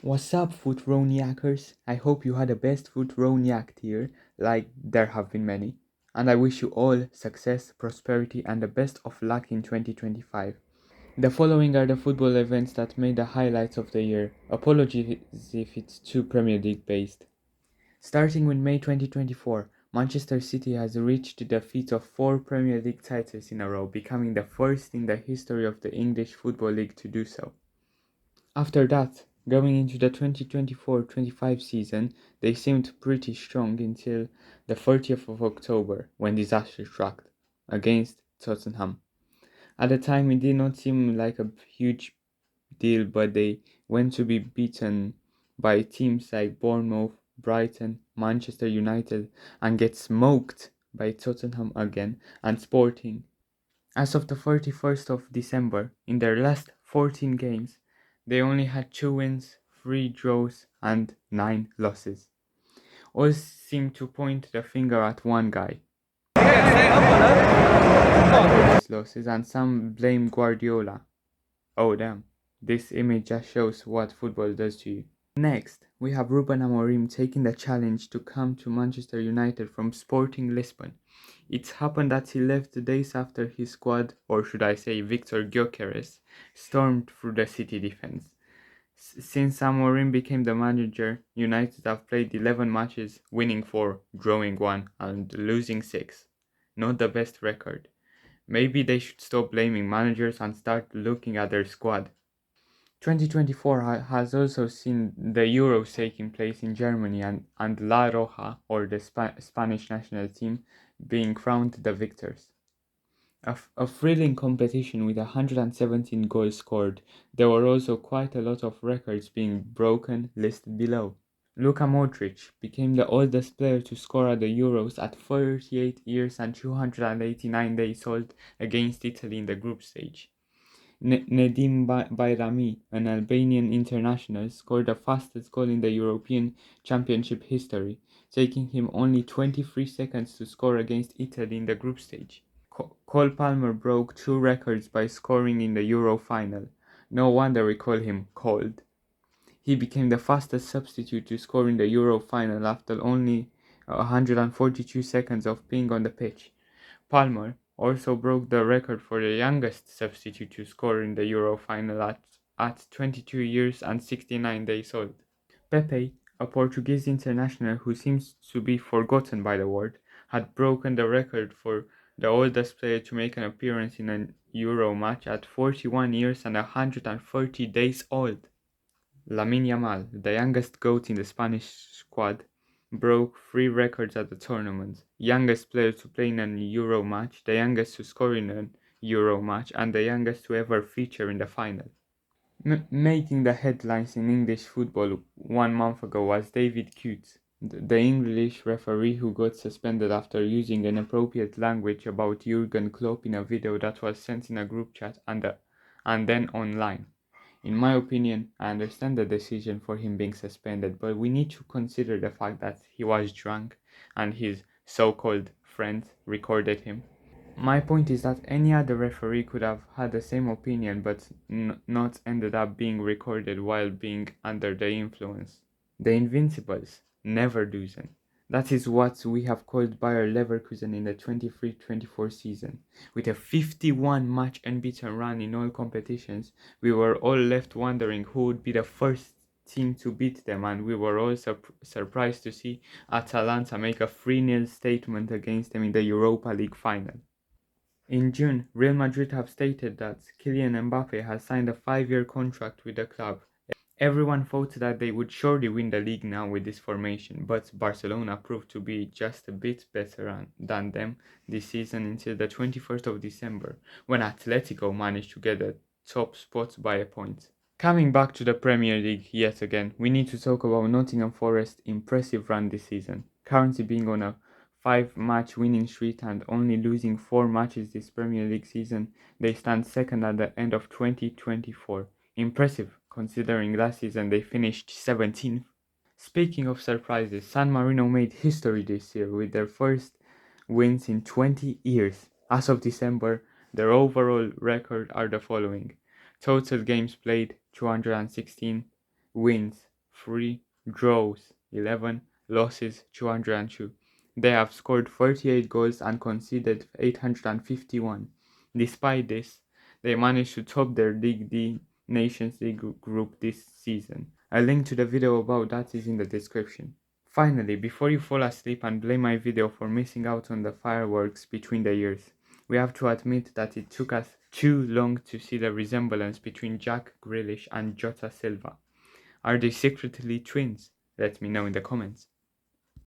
What's up, foot Roniackers? I hope you had the best foot Roniac year, like there have been many. And I wish you all success, prosperity, and the best of luck in 2025. The following are the football events that made the highlights of the year. Apologies if it's too Premier League based. Starting with May 2024, Manchester City has reached the feat of 4 Premier League titles in a row, becoming the first in the history of the English Football League to do so. After that, going into the 2024-25 season, they seemed pretty strong until the 30th of October, when disaster struck against Tottenham. At the time, it did not seem like a huge deal, but they went to be beaten by teams like Bournemouth, Brighton, Manchester United, and get smoked by Tottenham again and Sporting. As of the 31st of December, in their last 14 games, they only had 2 wins, 3 draws, and 9 losses. All seem to point the finger at one guy. These losses, and some blame Guardiola. Oh damn, this image just shows what football does to you. Next, we have Ruben Amorim taking the challenge to come to Manchester United from Sporting Lisbon. It happened that he left days after his squad, or should I say Victor Gyökeres, stormed through the City defense. Since Amorim became the manager, United have played 11 matches, winning 4, drawing 1, and losing 6. Not the best record. Maybe they should stop blaming managers and start looking at their squad. 2024 has also seen the Euros taking place in Germany and La Roja, or the Spanish national team, being crowned the victors. A thrilling competition with 117 goals scored. There were also quite a lot of records being broken, listed below. Luka Modric became the oldest player to score at the Euros at 38 years and 289 days old against Italy in the group stage. Nedim Bayrami, an Albanian international, scored the fastest goal in the European Championship history, taking him only 23 seconds to score against Italy in the group stage. Cole Palmer broke 2 records by scoring in the Euro final. No wonder we call him Cold. He became the fastest substitute to score in the Euro final after only 142 seconds of being on the pitch. Palmer also broke the record for the youngest substitute to score in the Euro final at 22 years and 69 days old. Pepe, a Portuguese international who seems to be forgotten by the world, had broken the record for the oldest player to make an appearance in a Euro match at 41 years and 130 days old. Lamine Yamal, the youngest GOAT in the Spanish squad, broke 3 records at the tournament: youngest player to play in a Euro match, the youngest to score in a Euro match, and the youngest to ever feature in the final. Making the headlines in English football 1 month ago was David Coote, the English referee who got suspended after using inappropriate language about Jurgen Klopp in a video that was sent in a group chat and then online. In my opinion, I understand the decision for him being suspended, but we need to consider the fact that he was drunk and his so-called friends recorded him. My point is that any other referee could have had the same opinion but not ended up being recorded while being under the influence. The Invincibles never loosen. That is what we have called Bayer Leverkusen in the 23-24 season. With a 51 match unbeaten run in all competitions, we were all left wondering who would be the first team to beat them, and we were all surprised to see Atalanta make a 3-0 statement against them in the Europa League final. In June, Real Madrid have stated that Kylian Mbappe has signed a 5-year contract with the club. Everyone thought that they would surely win the league now with this formation, but Barcelona proved to be just a bit better than them this season until the 21st of December, when Atletico managed to get the top spot by a point. Coming back to the Premier League yet again, we need to talk about Nottingham Forest's impressive run this season, currently being on a 5-match winning streak and only losing 4 matches this Premier League season. They stand second at the end of 2024. Impressive, considering last season they finished 17th. Speaking of surprises, San Marino made history this year with their first wins in 20 years. As of December, their overall record are the following: total games played 216, wins 3, draws 11, losses 202. They have scored 48 goals and conceded 851. Despite this, they managed to top their League D Nations League group this season. A link to the video about that is in the description. Finally, before you fall asleep and blame my video for missing out on the fireworks between the years, we have to admit that it took us too long to see the resemblance between Jack Grealish and Jota Silva. Are they secretly twins? Let me know in the comments.